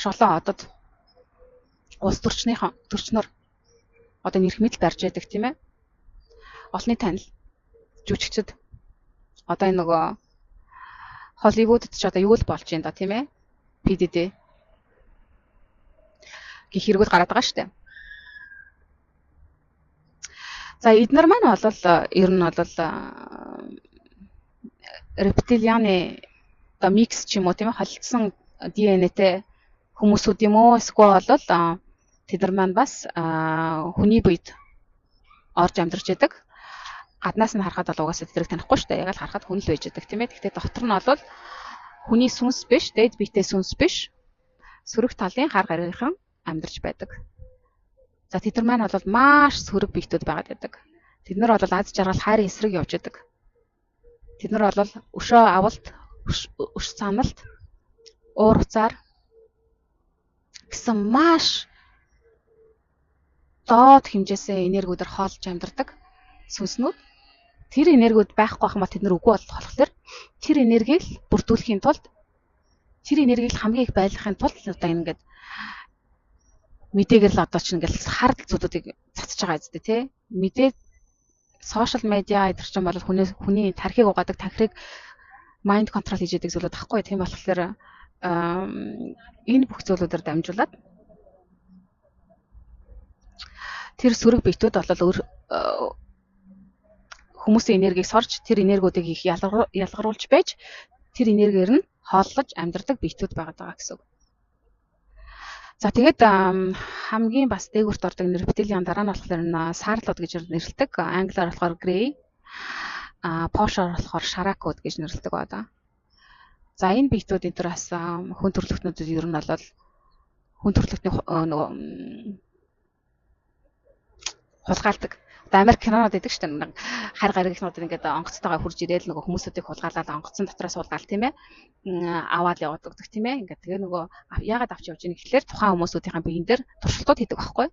маш олон одод улс төрчнөр одоо нэрх мэдэл барьж яадаг тийм ээ. Олонний танил жүжигчд одоо энэ нөгөө Холливуудд ч одоо юу л болж байна да тийм ээ. PDD гэх хэрэгүүд гараад байгаа шүү дээ. За эднэр маань бол ер нь бол рептилианы одоо микс ч юм уу тийм ээ холилдсон ДНХ-тэй хүмүүсүүд юм уу эсвэл бол тэд нар маань бас хүний буйд орж амьдарч байдаг. Гаднаас нь харахад бол угаасаа тэднийг танихгүй шүү дээ. Яг л харахад хүн л байж байдаг тийм ээ. Гэхдээ дотор нь бол хүний сүнс биш, дээд биетэй сүнс биш. Сөрөг талын хар гаригийнхан амьдарч байдаг. За тэд нар маань бол маш сөрөг биетүүд байгаад байдаг. Тэд нар бол аз жаргал хайрын эсрэг явж байдаг. Тэд нар бол өшөө авалт, өш саналт, уур уцаар гэсэн маш доод хэмжээсээ энергиудаар хоолж амьдардаг сүнснүүд. Тэр энергиуд байхгүй байх юм бол тэд нар үгүй болохоор тэр энергийг бүрдүүлэхийн тулд тэр энергийг хамгийн их байлгахын тулд одоо ингээд мэдээгээр л одоо ч ингээд хардл зүйлүүдийг цацж байгаа зү тий. Мэдээ сошиал медиа идэрч юм бол хүний тархийг угаадаг, тархийг майнд контрол хийж яадаг зүйлүүд байхгүй. Тийм болохоор энэ бүх зүйлүүдээр дамжуулаад тэр сөрөг биетүүд бол хүмүүсийн энергийг сорж тэр энергиудыг их ялгаруулж байж тэр энергиэр нь хооллож амьдардаг биетүүд байгаа гэсэн үг. За тэгээд хамгийн бас дээгүүрт ордог рептилиан дараа нь болохоор сарлууд гэж нэрлэдэг. Англиар болохоор grey, пошоор болохоор шаракууд гэж нэрлэдэг байна. За энэ биетүүд энэ бас хүн төрөлхтнүүдэд ер нь бол хүн төрөлхтний нөгөө хулгайлдаг. Одоо Америк кинонод байдаг шүү дээ. Хар гаригнууд ингээд онгоцтойгоо хурж ирээл нөгөө хүмүүсүүдийг хулгайлаад онгоцсон дотроос хулгаал тийм ээ. Аваад яваад өгдөг тийм ээ. Ингээд тэгээ нөгөө яагаад авч явж ийн гэхлээр тухайн хүмүүсүүдийн биеийн дээр туршилтууд хийдэг байхгүй.